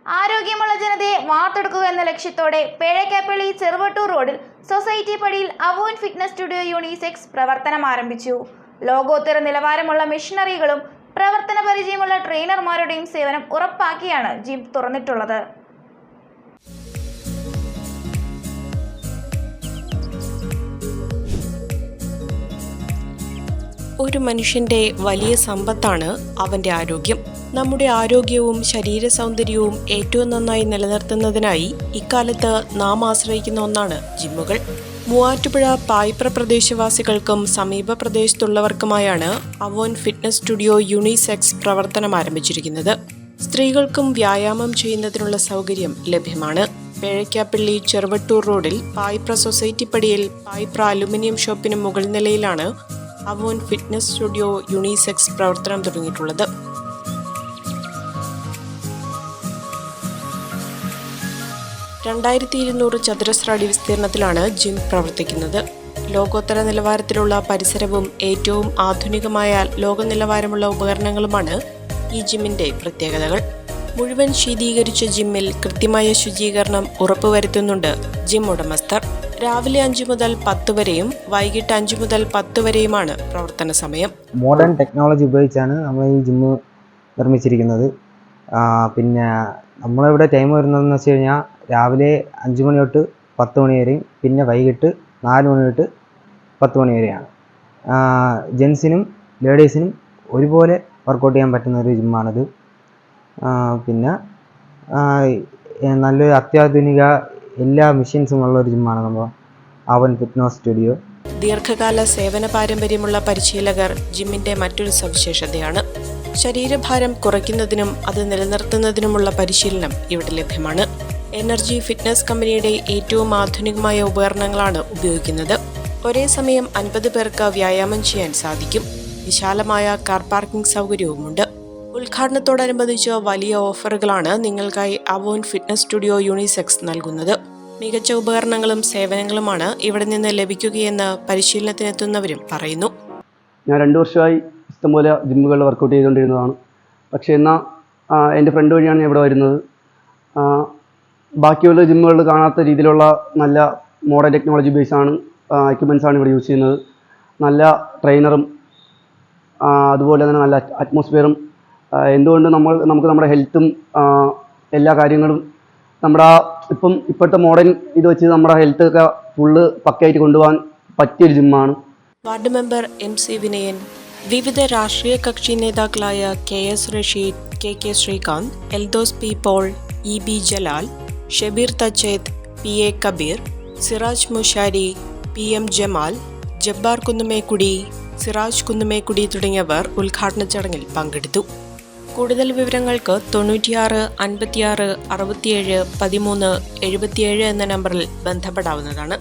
ആരോഗ്യമുള്ള ജനതയെ വാർത്തെടുക്കുക എന്ന ലക്ഷ്യത്തോടെ പേഴക്കാപ്പള്ളി ചെറുവട്ടൂർ റോഡിൽ സൊസൈറ്റി പടിയിൽ അവോൻ ഫിറ്റ്നസ് സ്റ്റുഡിയോ യൂണിസെക്സ് പ്രവർത്തനം ആരംഭിച്ചു. ലോകോത്തര നിലവാരമുള്ള മെഷീനറികളും പ്രവർത്തന പരിചയമുള്ള ട്രെയിനർമാരുടെയും സേവനം ഉറപ്പാക്കിയാണ് ജിം തുറന്നിട്ടുള്ളത്. ഒരു മനുഷ്യന്റെ വലിയ സമ്പത്താണ് അവന്റെ ആരോഗ്യം. നമ്മുടെ ആരോഗ്യവും ശരീര സൗന്ദര്യവും ഏറ്റവും നന്നായി നിലനിർത്തുന്നതിനായി ഇക്കാലത്ത് നാം ആശ്രയിക്കുന്ന ഒന്നാണ് ജിമ്മുകൾ. മൂവാറ്റുപുഴ പായിപ്ര പ്രദേശവാസികൾക്കും സമീപ പ്രദേശത്തുള്ളവർക്കുമായാണ് അവോൻ ഫിറ്റ്നസ് സ്റ്റുഡിയോ യൂണിസെക്സ് പ്രവർത്തനം ആരംഭിച്ചിരിക്കുന്നത്. സ്ത്രീകൾക്കും വ്യായാമം ചെയ്യുന്നതിനുള്ള സൗകര്യം ലഭ്യമാണ്. പേഴക്കാപ്പള്ളി ചെറുവട്ടൂർ റോഡിൽ പായിപ്ര സൊസൈറ്റി പടിയിൽ പായിപ്ര അലുമിനിയം ഷോപ്പിന് മുകൾ നിലയിലാണ് അവോൻ ഫിറ്റ്നസ് സ്റ്റുഡിയോ യൂണിസെക്സ് പ്രവർത്തനം തുടങ്ങിയിട്ടുള്ളത്. ചതുരശ്ര അടി വിസ്തീർണത്തിലാണ് ജിം പ്രവർത്തിക്കുന്നത്. ലോകോത്തര നിലവാരത്തിലുള്ള പരിസരവും ഏറ്റവും ആധുനികമായ ലോക നിലവാരമുള്ള ഉപകരണങ്ങളുമാണ് ഈ ജിമ്മിന്റെ പ്രത്യേകതകൾ. മുഴുവൻ ശീതീകരിച്ച ജിമ്മിൽ കൃത്യമായ ശുചീകരണം ഉറപ്പുവരുത്തുന്നുണ്ട് ജിം ഉടമസ്ഥർ. രാവിലെ 5 മുതൽ 10 വരെയും വൈകിട്ട് 5 മുതൽ 10 വരെയുമാണ് പ്രവർത്തന സമയം. മോഡേൺ ടെക്നോളജി ഉപയോഗിച്ചാണ് നമ്മൾ ഈ ജിമ്മ് നിർമ്മിച്ചിരിക്കുന്നത്. പിന്നെ നമ്മളിവിടെ ടൈം വരുന്നതെന്ന് വെച്ച് കഴിഞ്ഞാൽ രാവിലെ 5 മണി തൊട്ട് 10 മണി വരെയും പിന്നെ വൈകിട്ട് 4 മണി തൊട്ട് 10 മണി വരെയാണ്. ജെൻസിനും ലേഡീസിനും ഒരുപോലെ വർക്കൗട്ട് ചെയ്യാൻ പറ്റുന്ന ഒരു ജിമ്മാണിത്. പിന്നെ നല്ലൊരു അത്യാധുനിക എല്ലാ മെഷീൻസും ഉള്ള ഒരു ജിമ്മാണ് നമ്മൾ അവോൻ ഫിറ്റ്നസ് സ്റ്റുഡിയോ. ദീർഘകാല സേവന പാരമ്പര്യമുള്ള പരിശീലകർ ജിമ്മിന്റെ മറ്റൊരു സവിശേഷതയാണ്. ശരീരഭാരം കുറയ്ക്കുന്നതിനും അത് നിലനിർത്തുന്നതിനുമുള്ള പരിശീലനം ഇവിടെ ലഭ്യമാണ്. എനർജി ഫിറ്റ്നസ് കമ്പനിയുടെ ഏറ്റവും ആധുനികമായ ഉപകരണങ്ങളാണ് ഉപയോഗിക്കുന്നത്. ഒരേ സമയം 50 പേർക്ക് വ്യായാമം ചെയ്യാൻ സാധിക്കും. വിശാലമായ കാർ പാർക്കിംഗ് സൗകര്യവുമുണ്ട്. ഉദ്ഘാടനത്തോടനുബന്ധിച്ച് വലിയ ഓഫറുകളാണ് നിങ്ങൾക്കായി അവോൻ ഫിറ്റ്നസ് സ്റ്റുഡിയോ യൂണിസെക്സ് നൽകുന്നത്. മികച്ച ഉപകരണങ്ങളും സേവനങ്ങളുമാണ് ഇവിടെ നിന്ന് ലഭിക്കുകയെന്ന് പരിശീലനത്തിനെത്തുന്നവരും പറയുന്നു. ഞാൻ 2 വർഷമായി ഇഷ്ടംപോലെ ജിമ്മുകളിൽ വർക്കൗട്ട് ചെയ്തുകൊണ്ടിരുന്നതാണ്. പക്ഷേ എന്നാൽ എൻ്റെ ഫ്രണ്ട് വഴിയാണ് ഞാൻ ഇവിടെ വരുന്നത്. ബാക്കിയുള്ള ജിമ്മുകളിൽ കാണാത്ത രീതിയിലുള്ള നല്ല മോഡേൺ ടെക്നോളജി ബേസാണ് എക്യുപ്മെൻറ്റ്സാണ് ഇവിടെ യൂസ് ചെയ്യുന്നത്. നല്ല ട്രെയിനറും അതുപോലെ തന്നെ നല്ല അറ്റ്മോസ്ഫിയറും. എന്തുകൊണ്ട് നമുക്ക് നമ്മുടെ ഹെൽത്തും എല്ലാ കാര്യങ്ങളും നമ്മുടെ ഇപ്പോഴത്തെ മോഡേൺ ഇത് വെച്ച് നമ്മുടെ ഹെൽത്തൊക്കെ ഫുള്ള് പക്കയായിട്ട് കൊണ്ടുപോകാൻ പറ്റിയൊരു ജിമ്മാണ്. വാർഡ് മെമ്പർ MC വിനയൻ, വിവിധ രാഷ്ട്രീയ കക്ഷി നേതാക്കളായ KS Rasheed, KK Sreekanth, Eldhose P Paul, EB Jalal, Shabeer Thachethu, PA Kabeer, Siraj Mushari, PM Jamal, Jabbar Kunnumekkudi, Siraj Kunnumekkudi തുടങ്ങിയവർ ഉദ്ഘാടന ചടങ്ങിൽ പങ്കെടുത്തു. കൂടുതൽ വിവരങ്ങൾക്ക് 96 56 67 13 77 എന്ന നമ്പറിൽ ബന്ധപ്പെടാവുന്നതാണ്.